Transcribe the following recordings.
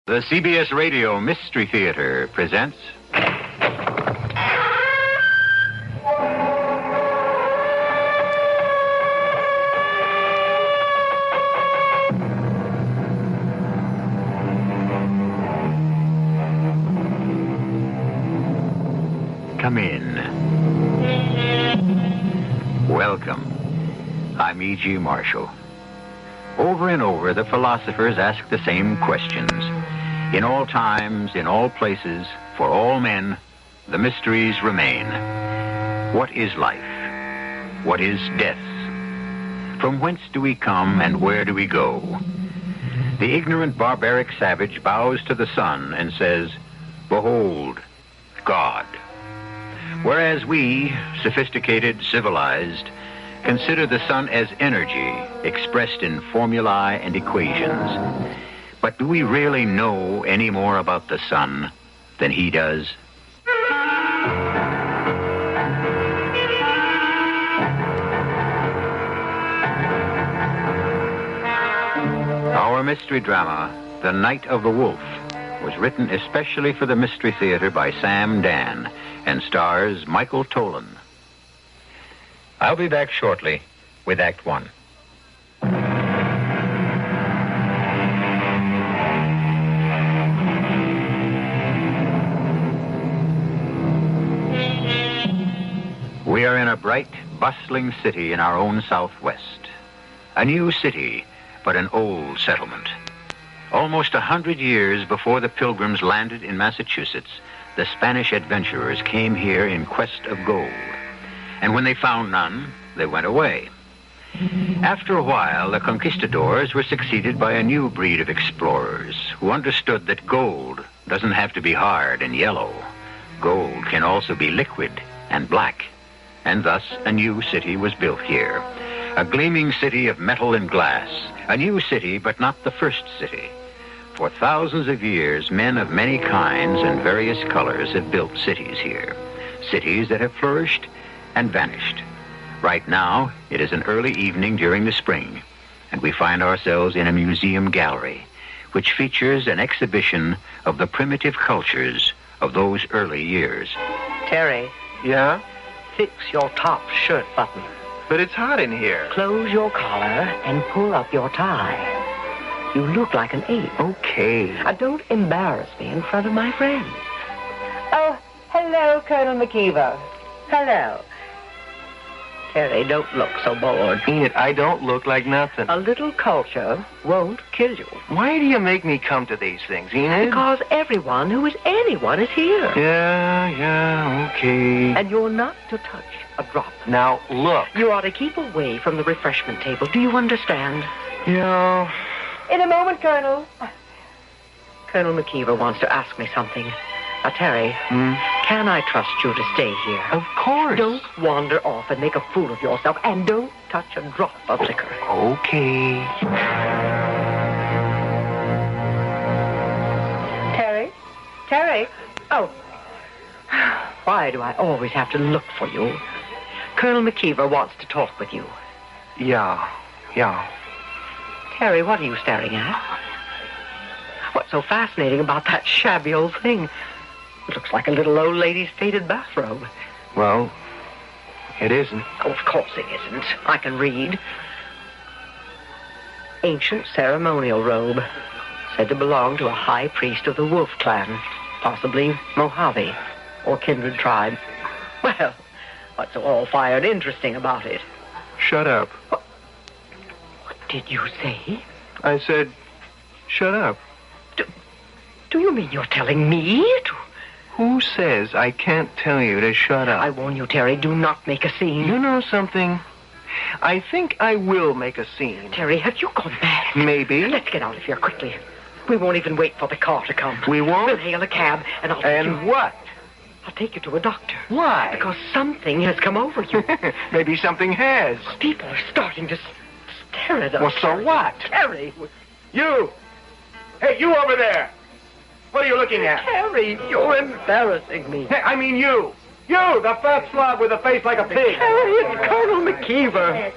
The CBS Radio Mystery Theater presents... Come in. Welcome. I'm E.G. Marshall. Over and over, the philosophers ask the same questions. In all times, in all places, for all men, the mysteries remain. What is life? What is death? From whence do we come and where do we go? The ignorant barbaric savage bows to the sun and says, "Behold, God." Whereas we, sophisticated, civilized, consider the sun as energy expressed in formulae and equations. But do we really know any more about the sun than he does? Our mystery drama, The Night of the Wolf, was written especially for the Mystery Theater by Sam Dan and stars Michael Tolan. I'll be back shortly with Act One. We are in a bright, bustling city in our own Southwest. A new city, but an old settlement. Almost 100 years before the Pilgrims landed in Massachusetts, the Spanish adventurers came here in quest of gold. And when they found none, they went away. After a while, the conquistadors were succeeded by a new breed of explorers who understood that gold doesn't have to be hard and yellow. Gold can also be liquid and black. And thus, a new city was built here. A gleaming city of metal and glass. A new city, but not the first city. For thousands of years, men of many kinds and various colors have built cities here. Cities that have flourished and vanished. Right now, it is an early evening during the spring, and we find ourselves in a museum gallery, which features an exhibition of the primitive cultures of those early years. Terry. Yeah? Fix your top shirt button. But it's hot in here. Close your collar and pull up your tie. You look like an ape. Okay. Don't embarrass me in front of my friends. Oh, hello, Colonel McKeever. Hello. Terry, don't look so bored. Enid, I don't look like nothing. A little culture won't kill you. Why do you make me come to these things, Enid? Because everyone who is anyone is here. Yeah, okay. And you're not to touch a drop. Now, look. You ought to keep away from the refreshment table. Do you understand? Yeah. In a moment, Colonel. Colonel McKeever wants to ask me something. Terry, can I trust you to stay here? Of course. Don't wander off and make a fool of yourself, and don't touch a drop of liquor. Okay. Terry? Terry? Oh. Why do I always have to look for you? Colonel McKeever wants to talk with you. Yeah. Terry, what are you staring at? What's so fascinating about that shabby old thing? It looks like a little old lady's faded bathrobe. Well, it isn't. Oh, of course it isn't. I can read. Ancient ceremonial robe. Said to belong to a high priest of the Wolf clan. Possibly Mojave or kindred tribe. Well, what's so all-fired interesting about it? Shut up. What did you say? I said, shut up. Do you mean you're telling me to... Who says I can't tell you to shut up? I warn you, Terry, do not make a scene. You know something? I think I will make a scene. Terry, have you gone mad? Maybe. Let's get out of here quickly. We won't even wait for the car to come. We won't? We'll hail a cab, and I'll take you... And what? I'll take you to a doctor. Why? Because something has come over you. Maybe something has. People are starting to stare at us. Well, so what? Terry! You! Hey, you over there! What are you looking at? Terry, you're embarrassing me. Hey, I mean you! You, the fat slob with a face like a pig! Terry, it's Colonel McKeever.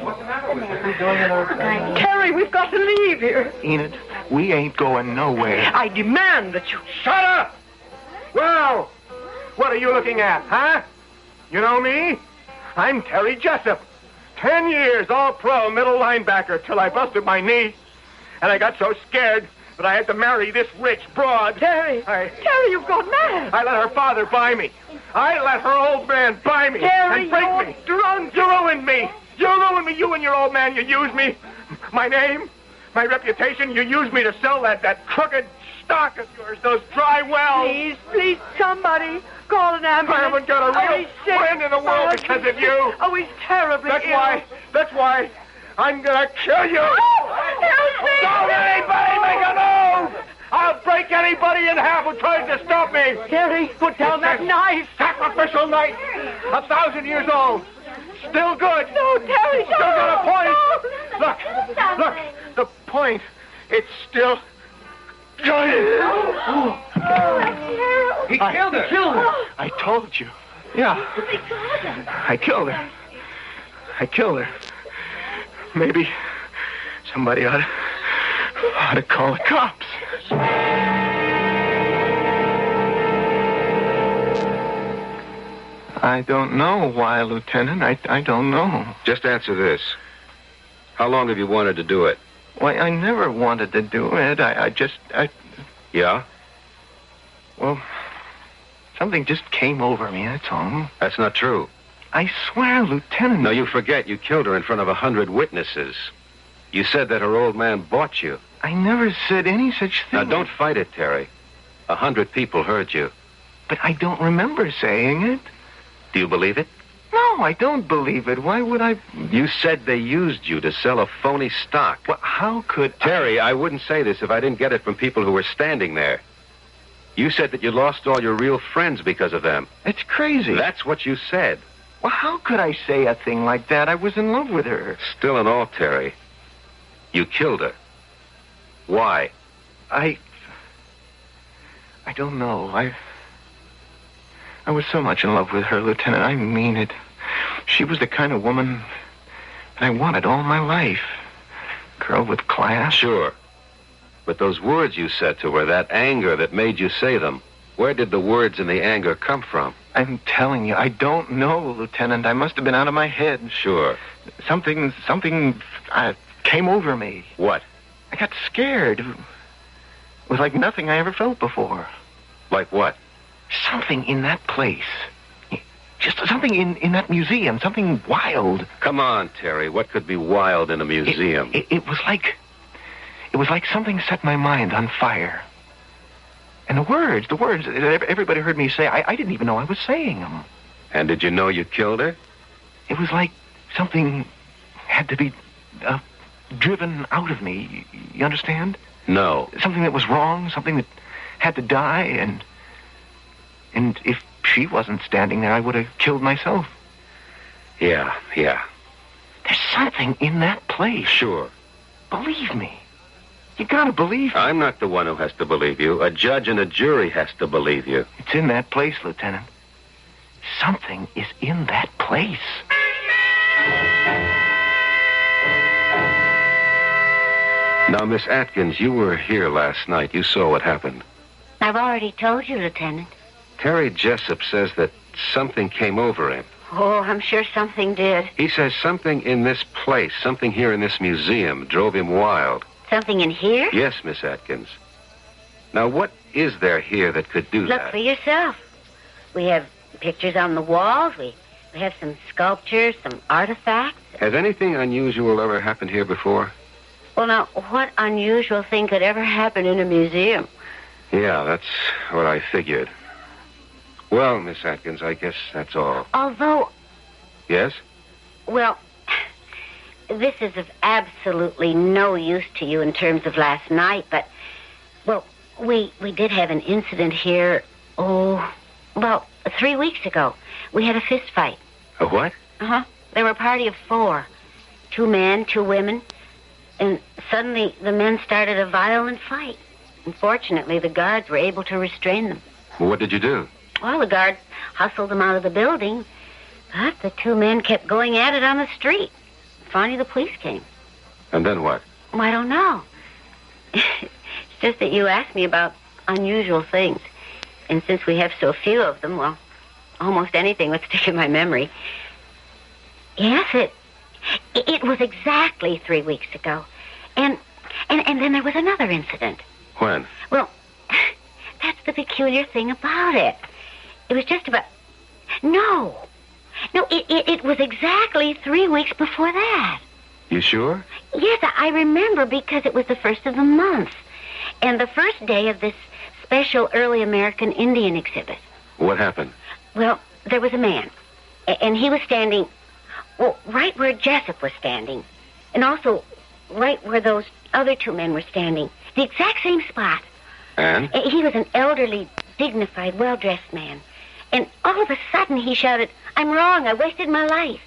What's the matter with you? Terry, we've got to leave here. Enid, we ain't going nowhere. I demand that you... Shut up! Well, what are you looking at, huh? You know me? I'm Terry Jessup. 10 years all-pro middle linebacker till I busted my knee. And I got so scared that I had to marry this rich broad. Terry, you've gone mad. I let her father buy me. I let her old man buy me. Terry, and break me. drunk. You ruined me. You ruined me. You and your old man, you used me. My name, my reputation, you used me to sell that crooked stock of yours, those dry wells. Please, somebody call an ambulance. I haven't got a real friend in the world because of you. Oh, he's terribly ill. That's why I'm gonna kill you. Help me! Don't anybody make a move! I'll break anybody in half who tries to stop me. Terry, put down that knife. Sacrificial knife, 1,000 years old. Still good. No, Terry, Still got a point. No. Look, the point, it's still good. He killed her. I told you. Yeah. I killed her. Maybe somebody ought to call the cops. I don't know why, Lieutenant. I don't know. Just answer this. How long have you wanted to do it? Why, I never wanted to do it. I Yeah? Well, something just came over me, that's all. That's not true. I swear, Lieutenant. No, you forget. You killed her in front of 100 witnesses. You said that her old man bought you. I never said any such thing. Now, don't fight it, Terry. 100 people heard you. But I don't remember saying it. Do you believe it? No, I don't believe it. Why would I... You said they used you to sell a phony stock. Well, how could... Terry, I wouldn't say this if I didn't get it from people who were standing there. You said that you lost all your real friends because of them. It's crazy. That's what you said. Well, how could I say a thing like that? I was in love with her. Still in all, Terry, you killed her. Why? I don't know. I was so much in love with her, Lieutenant. I mean it. She was the kind of woman that I wanted all my life. Girl with class. Sure. But those words you said to her, that anger that made you say them, where did the words and the anger come from? I'm telling you, I don't know, Lieutenant. I must have been out of my head. Sure. Something came over me. What? I got scared. It was like nothing I ever felt before. Like what? Something in that place. Just something in that museum. Something wild. Come on, Terry. What could be wild in a museum? It was like something set my mind on fire. And the words that everybody heard me say, I didn't even know I was saying them. And did you know you killed her? It was like something had to be driven out of me. You understand? No. Something that was wrong, something that had to die, and if she wasn't standing there, I would have killed myself. Yeah. There's something in that place. Sure. Believe me. You gotta believe me. I'm not the one who has to believe you. A judge and a jury has to believe you. It's in that place, Lieutenant. Something is in that place. Now, Miss Atkins, you were here last night. You saw what happened. I've already told you, Lieutenant. Terry Jessup says that something came over him. Oh, I'm sure something did. He says something in this place, something here in this museum, drove him wild. Something in here? Yes, Miss Atkins. Now, what is there here that could do Look that? for yourself. We have pictures on the walls. We have some sculptures, some artifacts. Has anything unusual ever happened here before? Well, now, what unusual thing could ever happen in a museum? Yeah, that's what I figured. Well, Miss Atkins, I guess that's all. Although, Yes? well, this is of absolutely no use to you in terms of last night, but, well, we did have an incident here, 3 weeks ago. We had a fist fight. A what? Uh-huh. There were a party of 4. 2 men, 2 women, and suddenly the men started a violent fight. Unfortunately, the guards were able to restrain them. Well, what did you do? Well, the guards hustled them out of the building, but the 2 men kept going at it on the street. finally the police came. And then what? Well, I don't know. It's just that you asked me about unusual things. And since we have so few of them, well, almost anything would stick in my memory. Yes, it was exactly 3 weeks ago. And then there was another incident. When? Well, that's the peculiar thing about it. It was just about... No, it was exactly 3 weeks before that. You sure? Yes, I remember because it was the first of the month. And the first day of this special early American Indian exhibit. What happened? Well, there was a man. And he was standing, well, right where Jessup was standing. And also right where those other two men were standing. The exact same spot. And? He was an elderly, dignified, well-dressed man. And all of a sudden he shouted, "I'm wrong, I wasted my life."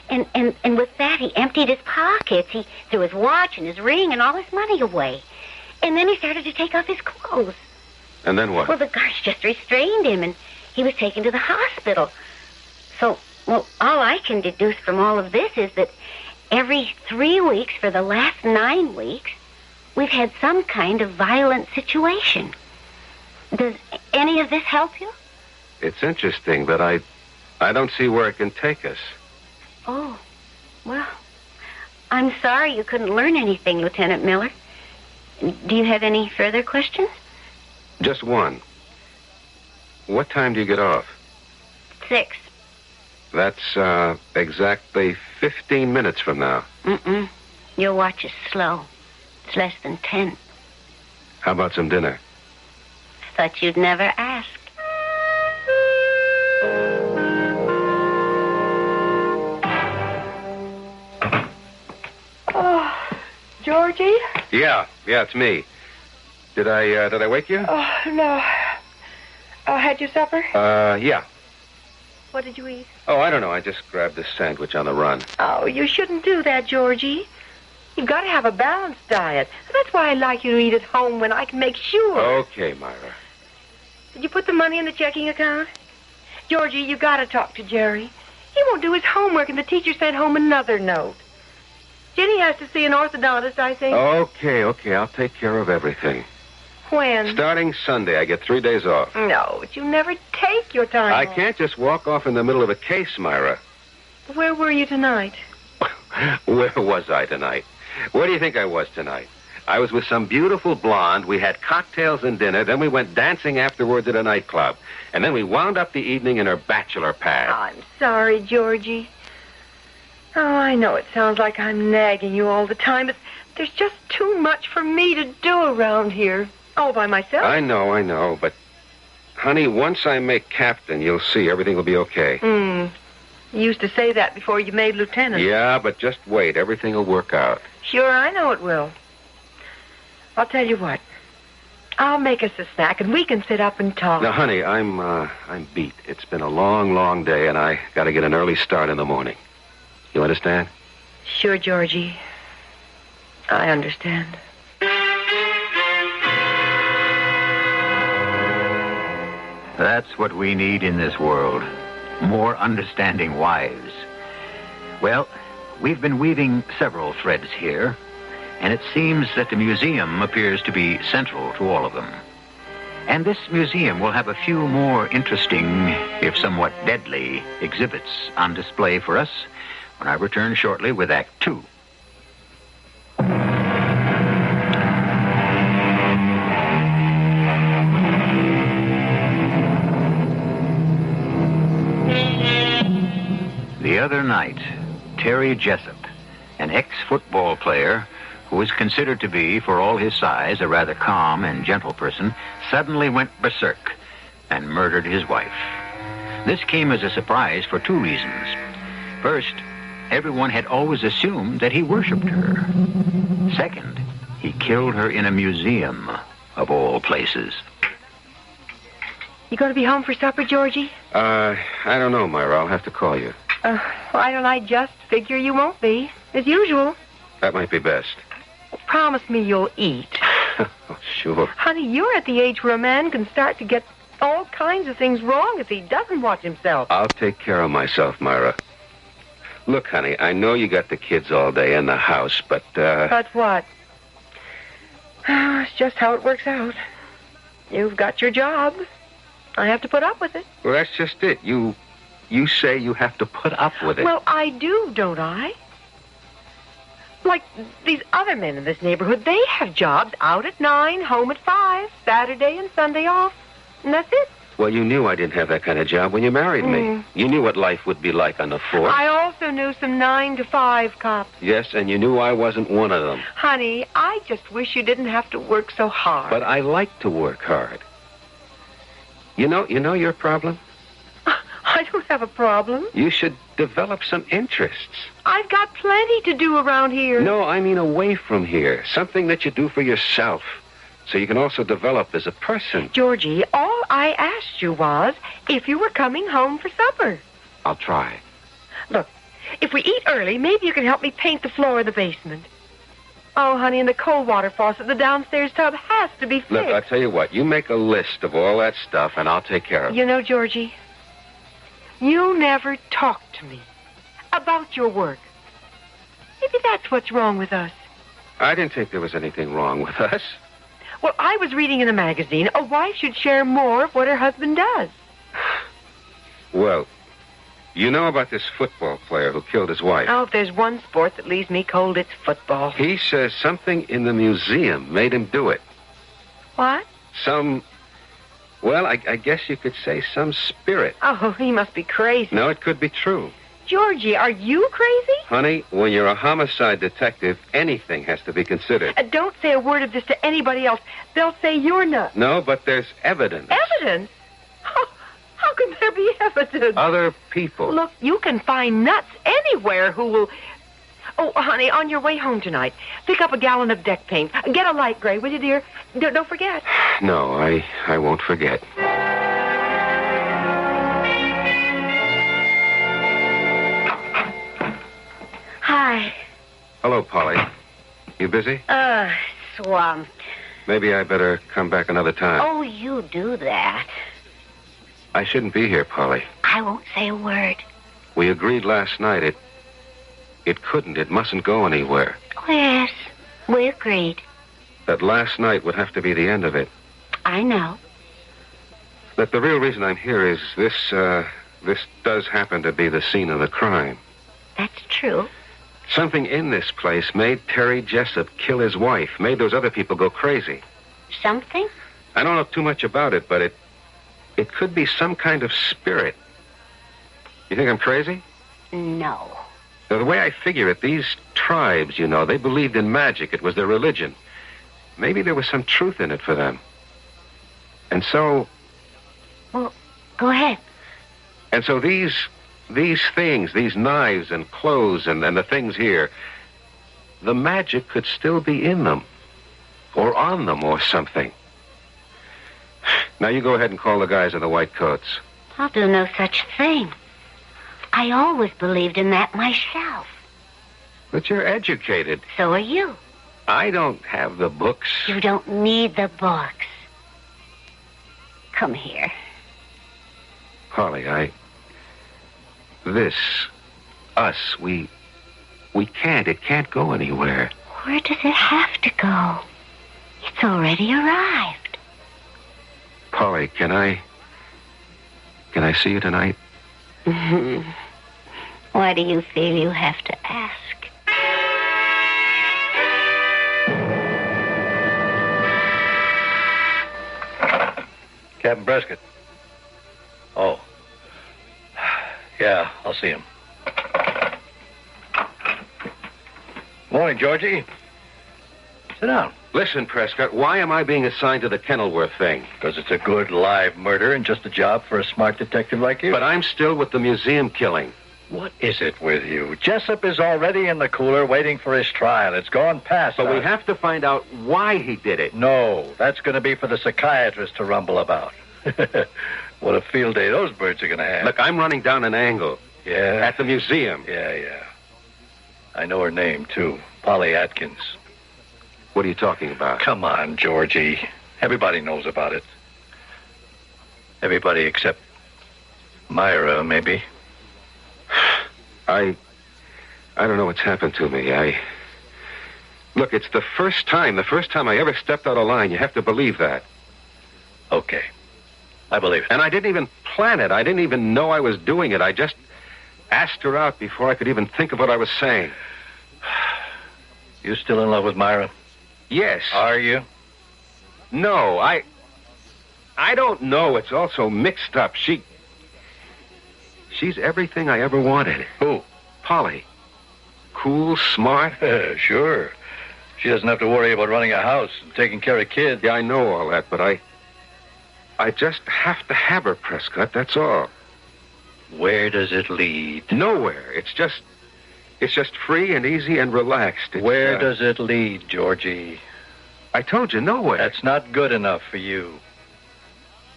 And with that he emptied his pockets. He threw his watch and his ring and all his money away. And then he started to take off his clothes. And then what? Well, the guards just restrained him, and he was taken to the hospital. So, well, all I can deduce from all of this is that every 3 weeks for the last 9 weeks, we've had some kind of violent situation. Does any of this help you? It's interesting, but I don't see where it can take us. Oh, well, I'm sorry you couldn't learn anything, Lieutenant Miller. Do you have any further questions? Just one. What time do you get off? 6. That's exactly 15 minutes from now. Your watch is slow. It's less than 10. How about some dinner? Thought you'd never ask. Oh, Georgie? Yeah, it's me. Did I wake you? Oh, no. Had your supper? Yeah. What did you eat? Oh, I don't know. I just grabbed this sandwich on the run. Oh, you shouldn't do that, Georgie. You've got to have a balanced diet. That's why I like you to eat at home when I can make sure. Okay, Myra. Did you put the money in the checking account? Georgie, you got to talk to Jerry. He won't do his homework, and the teacher sent home another note. Jenny has to see an orthodontist, I think. Okay. I'll take care of everything. When? Starting Sunday, I get 3 days off. No, but you never take your time I off. can't just walk off in the middle of a case, Myra. Where were you tonight? Where was I tonight? Where do you think I was tonight? I was with some beautiful blonde. We had cocktails and dinner. Then we went dancing afterwards at a nightclub. And then we wound up the evening in her bachelor pad. I'm sorry, Georgie. Oh, I know it sounds like I'm nagging you all the time, but there's just too much for me to do around here. All by myself. I know. But, honey, once I make captain, you'll see everything will be okay. You used to say that before you made lieutenant. Yeah, but just wait. Everything will work out. Sure, I know it will. I'll tell you what. I'll make us a snack, and we can sit up and talk. Now, honey, I'm beat. It's been a long, long day, and I got to get an early start in the morning. You understand? Sure, Georgie. I understand. That's what we need in this world. More understanding wives. Well, we've been weaving several threads here, and it seems that the museum appears to be central to all of them. And this museum will have a few more interesting, if somewhat deadly, exhibits on display for us when I return shortly with Act 2. The other night, Terry Jessup, an ex-football player who is considered to be, for all his size, a rather calm and gentle person, suddenly went berserk and murdered his wife. This came as a surprise for 2 reasons. First, everyone had always assumed that he worshipped her. Second, he killed her in a museum, of all places. You going to be home for supper, Georgie? I don't know, Myra. I'll have to call you. Why don't I just figure you won't be, as usual? That might be best. Promise me you'll eat. Oh, sure. Honey, you're at the age where a man can start to get all kinds of things wrong if he doesn't watch himself. I'll take care of myself, Myra. Look, honey, I know you got the kids all day in the house, but, But what? Oh, it's just how it works out. You've got your job. I have to put up with it. Well, that's just it. You say you have to put up with it. Well, I do, don't I? Like these other men in this neighborhood, they have jobs out at 9, home at 5, Saturday and Sunday off. And that's it. Well, you knew I didn't have that kind of job when you married me. You knew what life would be like on the force. I also knew some 9 to 5 cops. Yes, and you knew I wasn't one of them. Honey, I just wish you didn't have to work so hard. But I like to work hard. You know your problem? I don't have a problem. You should develop some interests. I've got plenty to do around here. No, I mean away from here. Something that you do for yourself. So you can also develop as a person. Georgie, all I asked you was if you were coming home for supper. I'll try. Look, if we eat early, maybe you can help me paint the floor of the basement. Oh, honey, and the cold water faucet, the downstairs tub has to be fixed. Look, I'll tell you what. You make a list of all that stuff, and I'll take care of it. You know, Georgie, you never talk to me about your work. Maybe that's what's wrong with us. I didn't think there was anything wrong with us. Well, I was reading in a magazine a wife should share more of what her husband does. Well, you know about this football player who killed his wife. Oh, if there's one sport that leaves me cold, it's football. He says something in the museum made him do it. What? Well, I guess you could say some spirit. Oh, he must be crazy. No, it could be true. Georgie, are you crazy? Honey, when you're a homicide detective, anything has to be considered. Don't say a word of this to anybody else. They'll say you're nuts. No, but there's evidence. Evidence? How can there be evidence? Other people. Look, you can find nuts anywhere who will... Oh, honey, on your way home tonight, pick up a gallon of deck paint. Get a light gray, will you, dear? Don't forget. No, I won't forget. Hi. Hello, Polly. You busy? Swamped. Maybe I better come back another time. Oh, you do that. I shouldn't be here, Polly. I won't say a word. We agreed last night it couldn't, it mustn't go anywhere. Oh, yes, we agreed. That last night would have to be the end of it. I know. That the real reason I'm here is this does happen to be the scene of the crime. That's true. Something in this place made Terry Jessup kill his wife, made those other people go crazy. Something? I don't know too much about it, but it could be some kind of spirit. You think I'm crazy? No. Now, the way I figure it, these tribes, they believed in magic. It was their religion. Maybe there was some truth in it for them. And so... Well, go ahead. And so these things, these knives and clothes and the things here, the magic could still be in them. Or on them or something. Now you go ahead and call the guys in the white coats. I'll do no such thing. I always believed in that myself. But you're educated. So are you. I don't have the books. You don't need the books. Come here. Polly, it can't go anywhere. Where does it have to go? It's already arrived. Polly, can I see you tonight? Why do you feel you have to ask? Captain Prescott. Oh. Yeah, I'll see him. Morning, Georgie. Sit down. Listen, Prescott, why am I being assigned to the Kenilworth thing? Because it's a good live murder and just a job for a smart detective like you. But I'm still with the museum killing. What is it with you? Jessup is already in the cooler waiting for his trial. It's gone past. But we have to find out why he did it. No, that's going to be for the psychiatrist to rumble about. What a field day those birds are going to have. Look, I'm running down an angle. Yeah? At the museum. Yeah. I know her name, too. Polly Atkins. What are you talking about? Come on, Georgie. Everybody knows about it. Everybody except Myra, maybe. I I don't know what's happened to me. Look, it's the first time I ever stepped out of line. You have to believe that. Okay. I believe it. And I didn't even plan it. I didn't even know I was doing it. I just asked her out before I could even think of what I was saying. You still in love with Myra? Yes. Are you? No, I don't know. It's all so mixed up. She's everything I ever wanted. Who? Polly. Cool, smart. Sure. She doesn't have to worry about running a house and taking care of kids. Yeah, I know all that, but I just have to have her, Prescott, that's all. Where does it lead? Nowhere. It's just free and easy and relaxed. Where does it lead, Georgie? I told you, nowhere. That's not good enough for you.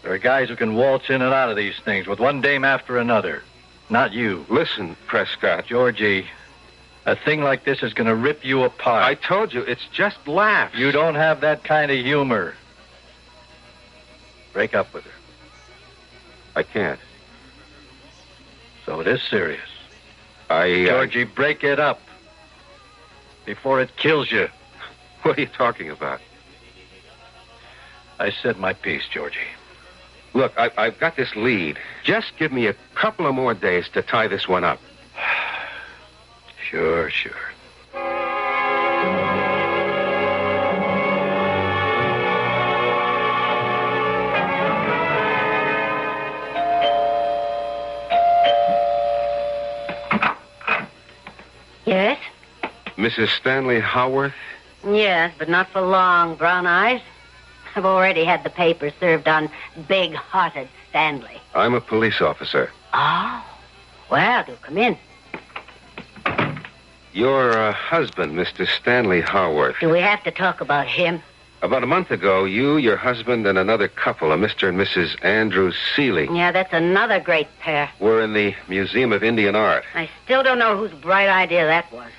There are guys who can waltz in and out of these things with one dame after another. Not you. Listen, Prescott. Georgie, a thing like this is going to rip you apart. I told you, it's just laughs. You don't have that kind of humor. Break up with her. I can't. So it is serious. Georgie, break it up before it kills you. What are you talking about? I said my piece, Georgie. Look, I've got this lead. Just give me a couple of more days to tie this one up. Sure. Yes? Mrs. Stanley Howarth? Yes, but not for long, Brown Eyes. I've already had the paper served on big-hearted Stanley. I'm a police officer. Oh? Well, do come in. Your husband, Mr. Stanley Howarth. Do we have to talk about him? About a month ago, you, your husband, and another couple, a Mr. and Mrs. Andrew Seeley, Yeah, that's another great pair. were in the Museum of Indian Art. I still don't know whose bright idea that was.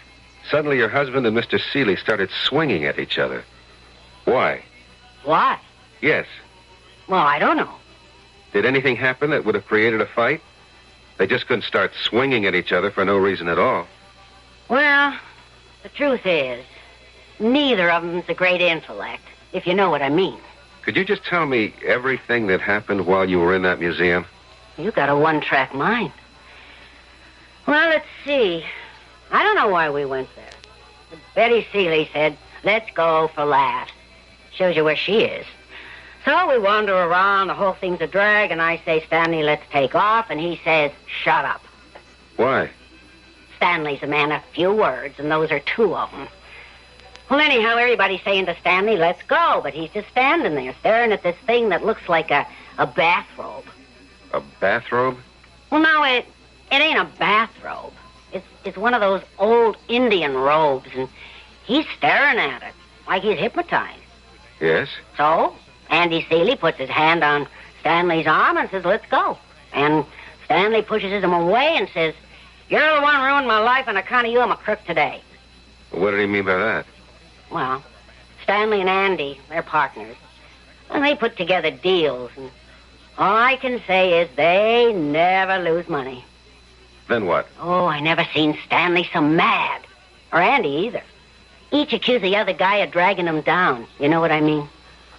Suddenly, your husband and Mr. Seeley started swinging at each other. Why? Why? Yes. Well, I don't know. Did anything happen that would have created a fight? They just couldn't start swinging at each other for no reason at all. Well, the truth is, neither of them's a great intellect, if you know what I mean. Could you just tell me everything that happened while you were in that museum? You got a one-track mind. Well, let's see. I don't know why we went there. But Betty Seeley said, let's go for laughs. Shows you where she is. So we wander around, the whole thing's a drag, and I say, Stanley, let's take off, and he says, shut up. Why? Stanley's a man of few words, and those are two of them. Well, anyhow, everybody's saying to Stanley, let's go, but he's just standing there, staring at this thing that looks like a bathrobe. A bathrobe? Well, no, it ain't a bathrobe. It's one of those old Indian robes, and he's staring at it like he's hypnotized. Yes? So, Andy Seeley puts his hand on Stanley's arm and says, let's go. And Stanley pushes him away and says, you're the one ruined my life, on account of you, I'm a crook today. What did he mean by that? Well, Stanley and Andy, they're partners. And they put together deals, and all I can say is they never lose money. Then what? Oh, I never seen Stanley so mad. Or Andy either. Each accused the other guy of dragging him down. You know what I mean?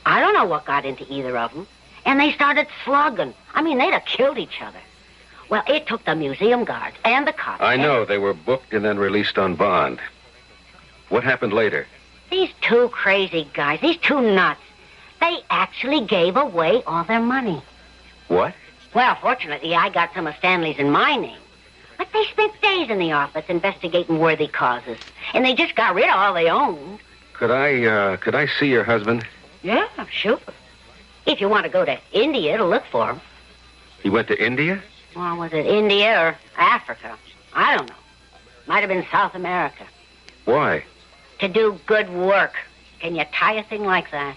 I don't know what got into either of them. And they started slugging. I mean, they'd have killed each other. Well, it took the museum guards and the cops. I know. They were booked and then released on bond. What happened later? These two crazy guys, these two nuts, they actually gave away all their money. What? Well, fortunately, I got some of Stanley's in my name. But they spent days in the office investigating worthy causes. And they just got rid of all they owned. Could I see your husband? Yeah, sure. If you want to go to India to look for him. He went to India? Well, was it India or Africa? I don't know. Might have been South America. Why? To do good work. Can you tie a thing like that?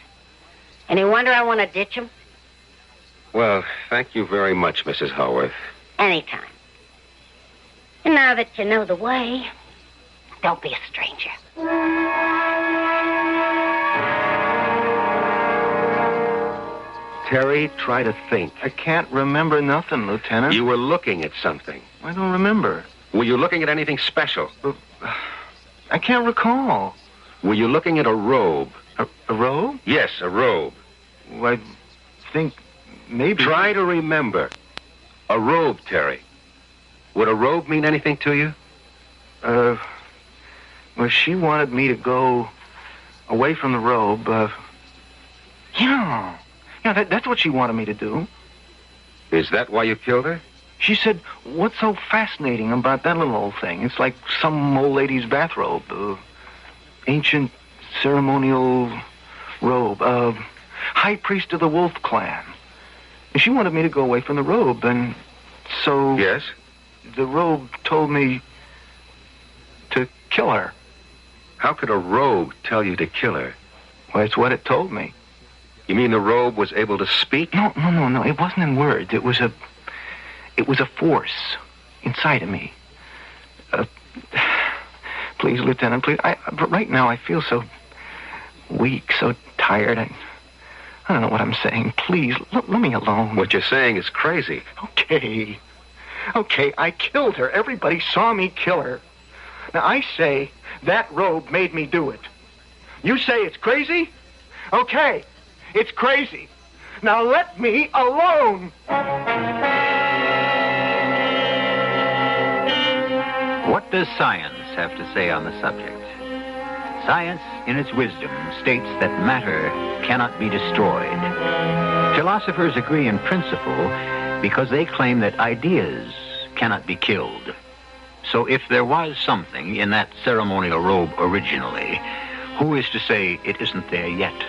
Any wonder I want to ditch him? Well, thank you very much, Mrs. Howarth. Anytime. And now that you know the way, don't be a stranger. Terry, try to think. I can't remember nothing, Lieutenant. You were looking at something. I don't remember. Were you looking at anything special? I can't recall. Were you looking at a robe? A robe? Yes, a robe. Well, I think maybe... Try to remember. A robe, Terry. Would a robe mean anything to you? Well, she wanted me to go away from the robe. Yeah, that's what she wanted me to do. Is that why you killed her? She said, what's so fascinating about that little old thing? It's like some old lady's bathrobe. Ancient ceremonial robe. High priest of the Wolf Clan. And she wanted me to go away from the robe, and so... Yes? The robe told me to kill her. How could a robe tell you to kill her? Well, it's what it told me. You mean the robe was able to speak? No. It wasn't in words. It was a force inside of me. Please, Lieutenant, please. But right now I feel so weak, so tired. I don't know what I'm saying. Please, let me alone. What you're saying is crazy. Okay, I killed her. Everybody saw me kill her. Now, I say that robe made me do it. You say it's crazy? Okay, it's crazy. Now let me alone. What does science have to say on the subject? Science, in its wisdom, states that matter cannot be destroyed. Philosophers agree in principle because they claim that ideas cannot be killed. So if there was something in that ceremonial robe originally, who is to say it isn't there yet?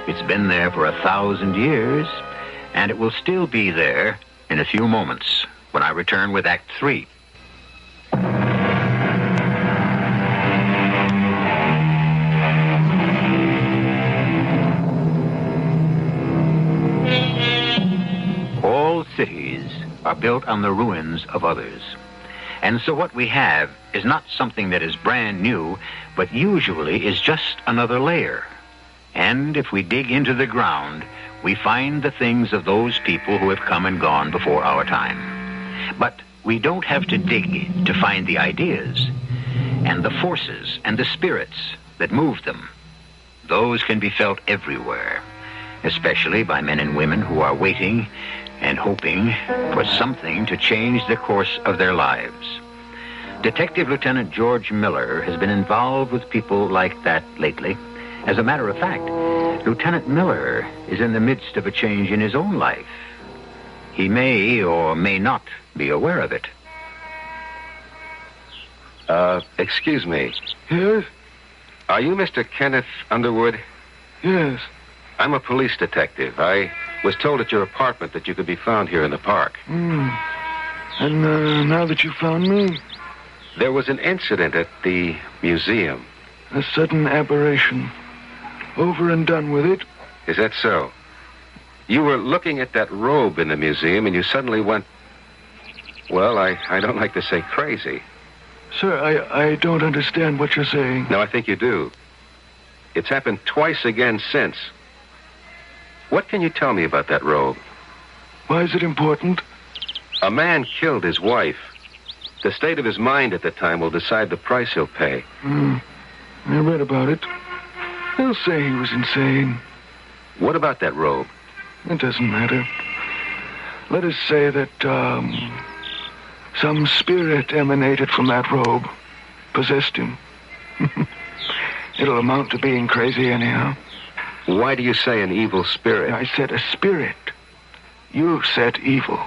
It's been there for 1,000 years, and it will still be there in a few moments when I return with Act 3. All cities are built on the ruins of others. And so what we have is not something that is brand new, but usually is just another layer. And if we dig into the ground, we find the things of those people who have come and gone before our time. But we don't have to dig to find the ideas and the forces and the spirits that move them. Those can be felt everywhere, especially by men and women who are waiting and hoping for something to change the course of their lives. Detective Lieutenant George Miller has been involved with people like that lately. As a matter of fact, Lieutenant Miller is in the midst of a change in his own life. He may or may not be aware of it. Excuse me. Yes? Are you Mr. Kenneth Underwood? Yes. I'm a police detective. I was told at your apartment that you could be found here in the park. And now that you found me? There was an incident at the museum. A sudden aberration. Over and done with it. Is that so? You were looking at that robe in the museum and you suddenly went... Well, I don't like to say crazy. Sir, I don't understand what you're saying. No, I think you do. It's happened twice again since. What can you tell me about that robe? Why is it important? A man killed his wife. The state of his mind at the time will decide the price he'll pay. I read about it. They'll say he was insane. What about that robe? It doesn't matter. Let us say that, some spirit emanated from that robe. Possessed him. It'll amount to being crazy anyhow. Why do you say an evil spirit? I said a spirit. You said evil.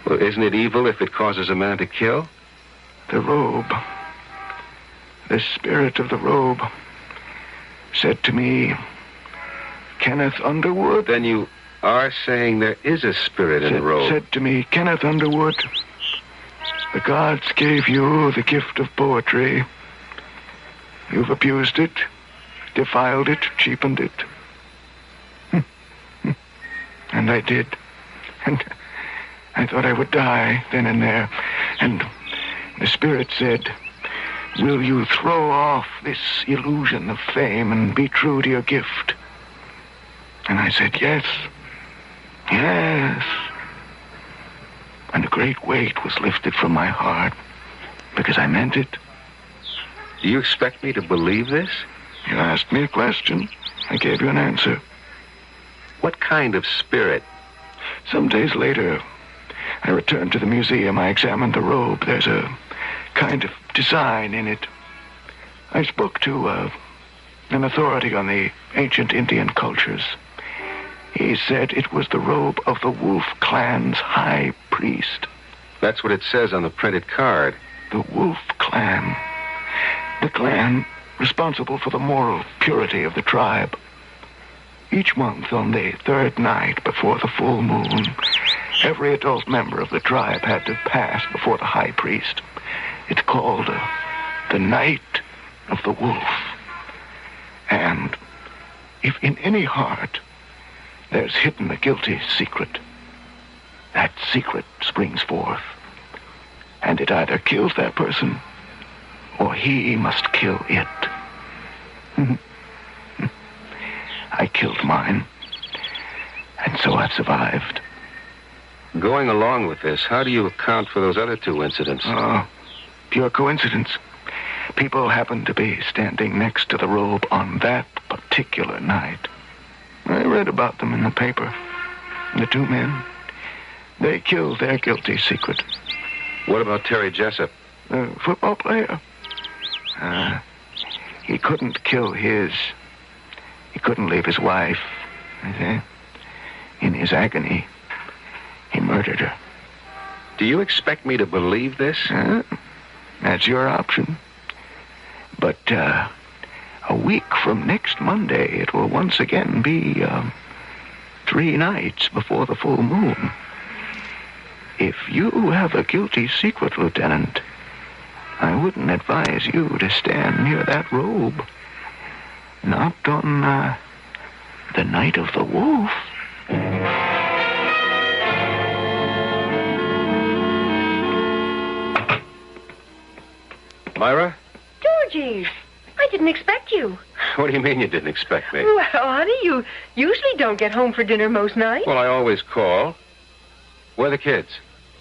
Well, isn't it evil if it causes a man to kill? The robe. The spirit of the robe said to me, Kenneth Underwood. Then you are saying there is a spirit in the robe. Said to me, Kenneth Underwood, the gods gave you the gift of poetry. You've abused it, defiled it, cheapened it. And I did. And I thought I would die then and there. And the spirit said, will you throw off this illusion of fame and be true to your gift? And I said, yes. Yes. And a great weight was lifted from my heart because I meant it. Do you expect me to believe this? You asked me a question. I gave you an answer. What kind of spirit? Some days later, I returned to the museum. I examined the robe. There's a kind of design in it. I spoke to an authority on the ancient Indian cultures. He said it was the robe of the Wolf Clan's high priest. That's what it says on the printed card. The Wolf Clan. The clan responsible for the moral purity of the tribe. Each month on the third night before the full moon, every adult member of the tribe had to pass before the high priest. It's called the Night of the Wolf. And if in any heart there's hidden a guilty secret, that secret springs forth. And it either kills that person, or he must kill it. I killed mine, and so I've survived. Going along with this, how do you account for those other two incidents? Pure coincidence. People happened to be standing next to the robe on that particular night. I read about them in the paper. The two men, they killed their guilty secret. What about Terry Jessup? The football player? He couldn't kill his. He couldn't leave his wife. In his agony, he murdered her. Do you expect me to believe this? That's your option. But a week from next Monday, it will once again be 3 nights before the full moon. If you have a guilty secret, Lieutenant, I wouldn't advise you to stand near that robe. Not on the Night of the Wolf. Myra? Georgie, I didn't expect you. What do you mean you didn't expect me? Well, honey, you usually don't get home for dinner most nights. Well, I always call. Where are the kids?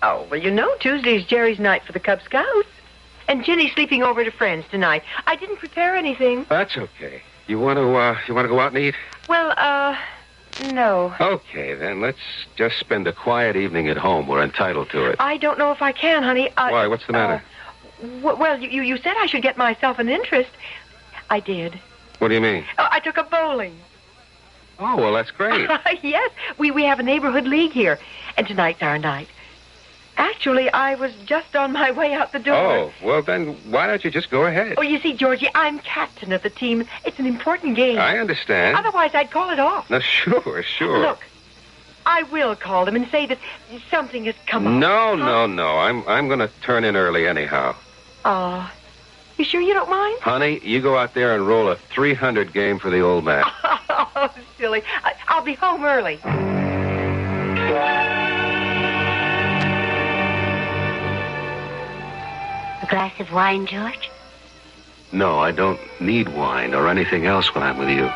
Oh, well, you know Tuesday's Jerry's night for the Cub Scouts. And Ginny's sleeping over to friends tonight. I didn't prepare anything. That's okay. You want to go out and eat? Well, no. Okay, then let's just spend a quiet evening at home. We're entitled to it. I don't know if I can, honey. Why? What's the matter? Well, you said I should get myself an interest. I did. What do you mean? I took up bowling. Oh, well, that's great. Yes, we have a neighborhood league here, and tonight's our night. Actually, I was just on my way out the door. Oh, well, then why don't you just go ahead? Oh, you see, Georgie, I'm captain of the team. It's an important game. I understand. Otherwise, I'd call it off. No, sure. Look, I will call them and say that something has come up. No. I'm going to turn in early anyhow. Oh, you sure you don't mind? Honey, you go out there and roll a 300 game for the old man. Oh, silly. I'll be home early. A glass of wine, George? No, I don't need wine or anything else when I'm with you.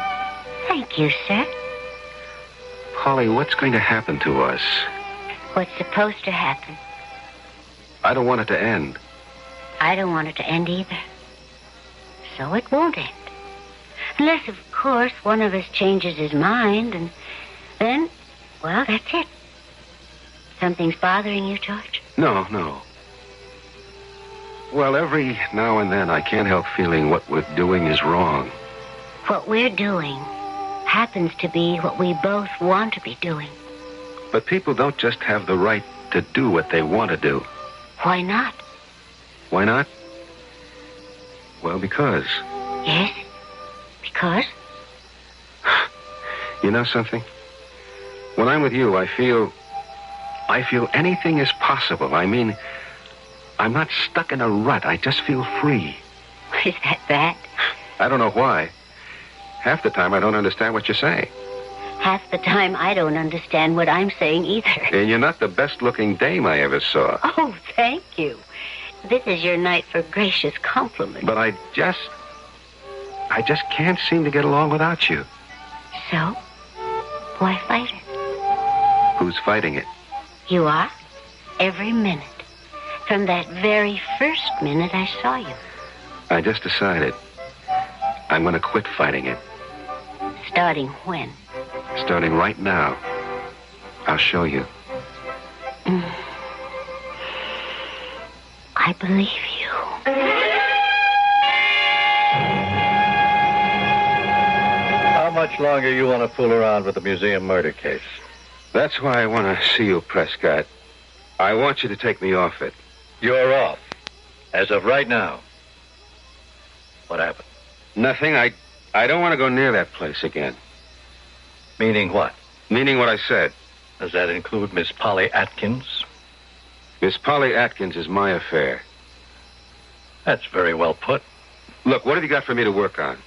Thank you, sir. Polly, what's going to happen to us? What's supposed to happen? I don't want it to end. I don't want it to end either. So it won't end. Unless, of course, one of us changes his mind, and then, well, that's it. Something's bothering you, George? No. Well, every now and then I can't help feeling what we're doing is wrong. What we're doing happens to be what we both want to be doing. But people don't just have the right to do what they want to do. Why not? Why not? Well, because. Yes? Because? You know something? When I'm with you, I feel anything is possible. I mean, I'm not stuck in a rut. I just feel free. Is that? I don't know why. Half the time I don't understand what you're saying. Half the time I don't understand what I'm saying either. And you're not the best-looking dame I ever saw. Oh, thank you. This is your night for gracious compliments. But I just can't seem to get along without you. So? Why fight it? Who's fighting it? You are. Every minute. From that very first minute I saw you. I just decided I'm going to quit fighting it. Starting when? Starting right now. I'll show you. I believe you. How much longer you want to fool around with the museum murder case? That's why I want to see you, Prescott. I want you to take me off it. You're off. As of right now. What happened? Nothing. I don't want to go near that place again. Meaning what? Meaning what I said. Does that include Miss Polly Atkins? Miss Polly Atkins is my affair. That's very well put. Look, what have you got for me to work on?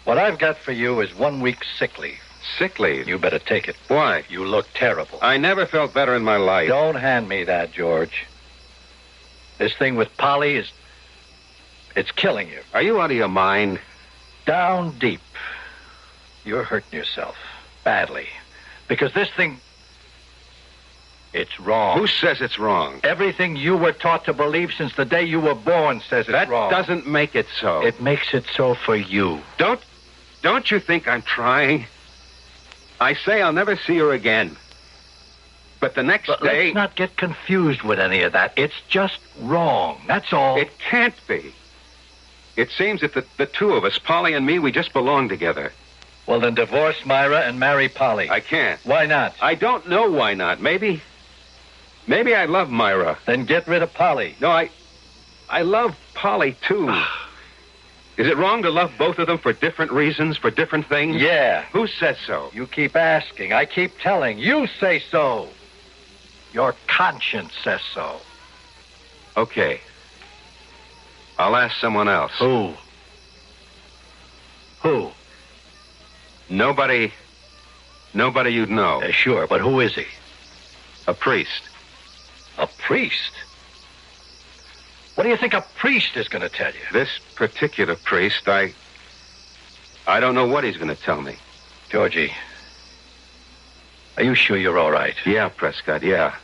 What I've got for you is 1 week's sick leave. Sick leave? You better take it. Why? You look terrible. I never felt better in my life. Don't hand me that, George. This thing with Polly it's killing you. Are you out of your mind? Down deep. You're hurting yourself. Badly. Because this thing... It's wrong. Who says it's wrong? Everything you were taught to believe since the day you were born says it's wrong. That doesn't make it so. It makes it so for you. Don't you think I'm trying? I say I'll never see her again. But the next day... Let's not get confused with any of that. It's just wrong. That's all. It can't be. It seems that the two of us, Polly and me, we just belong together. Well, then divorce Myra and marry Polly. I can't. Why not? I don't know why not. Maybe I love Myra. Then get rid of Polly. No, I love Polly, too. Is it wrong to love both of them for different reasons, for different things? Yeah. Who says so? You keep asking. I keep telling. You say so. Your conscience says so. Okay. I'll ask someone else. Who? Who? Nobody you'd know. Sure, but who is he? A priest. A priest? What do you think a priest is going to tell you? This particular priest, I don't know what he's going to tell me. Georgie, are you sure you're all right? Yeah, Prescott, yeah.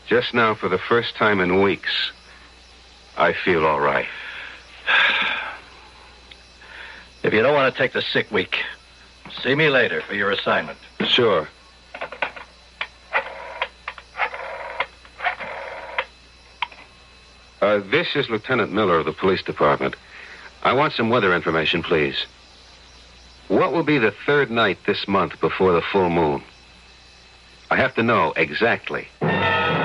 Just now, for the first time in weeks, I feel all right. If you don't want to take the sick week, see me later for your assignment. Sure. This is Lieutenant Miller of the police department. I want some weather information, please. What will be the third night this month before the full moon? I have to know exactly. I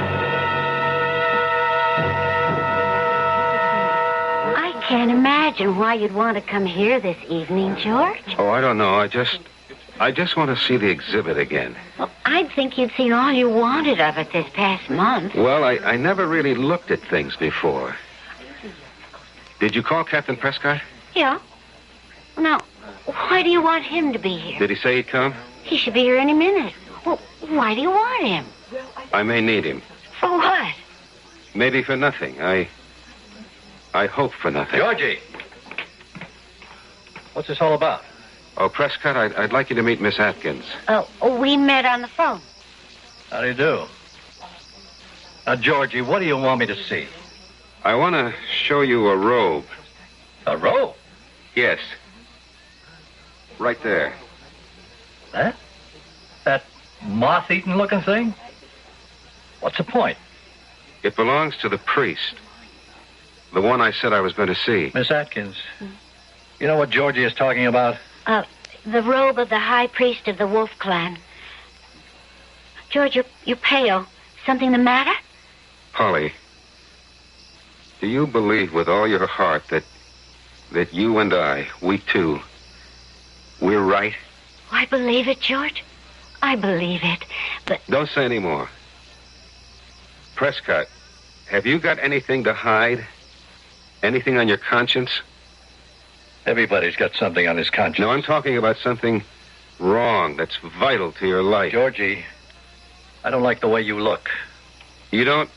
can't imagine why you'd want to come here this evening, George. Oh, I don't know. I just want to see the exhibit again. Well, I'd think you'd seen all you wanted of it this past month. Well, I never really looked at things before. Did you call Captain Prescott? Yeah. Now, why do you want him to be here? Did he say he'd come? He should be here any minute. Well, why do you want him? I may need him. For what? Maybe for nothing. I hope for nothing. Georgie! What's this all about? Oh, Prescott, I'd like you to meet Miss Atkins. Oh, we met on the phone. How do you do? Now, Georgie, what do you want me to see? I want to show you a robe. A robe? Yes. Right there. That moth-eaten looking thing? What's the point? It belongs to the priest. The one I said I was going to see. Miss Atkins, you know what Georgie is talking about? The robe of the high priest of the Wolf Clan. George, you're pale. Something the matter? Polly, do you believe with all your heart that you and I, we two, we're right? I believe it, George. I believe it, but... Don't say any more. Prescott, have you got anything to hide? Anything on your conscience? Everybody's got something on his conscience. No, I'm talking about something wrong that's vital to your life. Georgie, I don't like the way you look. You don't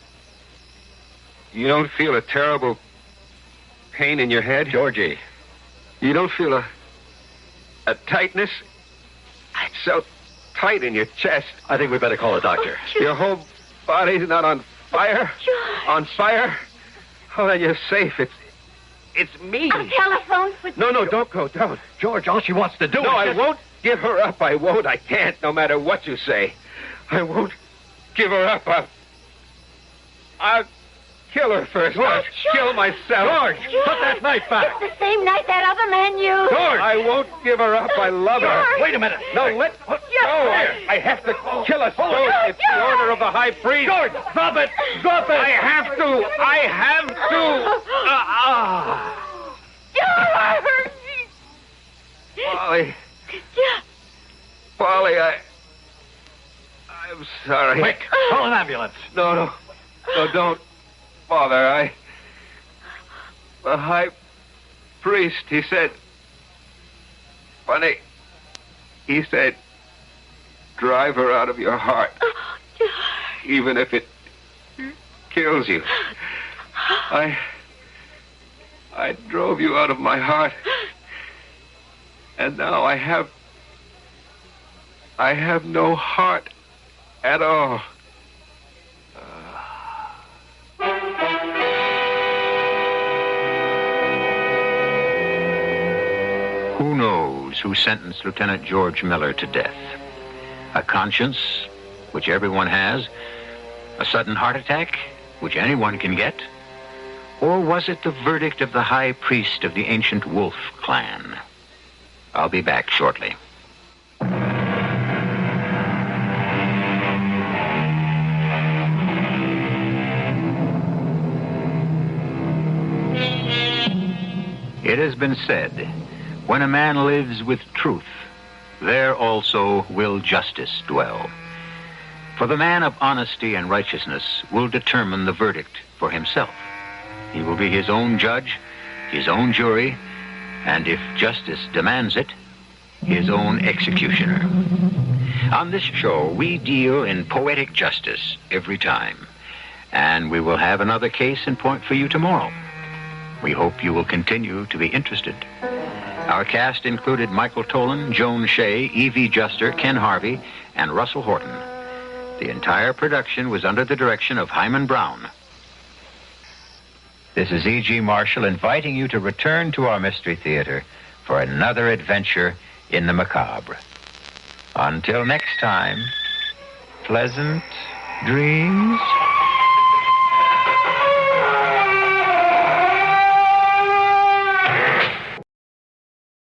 feel a terrible pain in your head? Georgie. You don't feel a tightness? It's so tight in your chest. I think we better call a doctor. Your whole body's not on fire? George. On fire? Oh, then you're safe. It's me. I'll telephone for... No, don't go. Don't. George, all she wants to do No, is I just... won't give her up. I won't. I can't, no matter what you say. I won't give her up. I'll kill her first. I'll kill myself. George, put that knife back. It's the same knife that other man used. George! I won't give her up. I love her. Wait a minute. No, no, I have to kill us both. It's the order of the high priest. George, drop it. Drop it. I have to. George! Polly, I'm sorry. Quick, call an ambulance. No, don't. Father, the high priest, he said, funny, he said, drive her out of your heart, even if it kills you. I drove you out of my heart, and now I have no heart at all. Who knows who sentenced Lieutenant George Miller to death? A conscience, which everyone has? A sudden heart attack, which anyone can get? Or was it the verdict of the high priest of the ancient Wolf clan? I'll be back shortly. It has been said, when a man lives with truth, there also will justice dwell. For the man of honesty and righteousness will determine the verdict for himself. He will be his own judge, his own jury, and if justice demands it, his own executioner. On this show, we deal in poetic justice every time, and we will have another case in point for you tomorrow. We hope you will continue to be interested. Our cast included Michael Tolan, Joan Shea, Evie Juster, Ken Harvey, and Russell Horton. The entire production was under the direction of Hyman Brown. This is E.G. Marshall inviting you to return to our Mystery Theater for another adventure in the macabre. Until next time, pleasant dreams.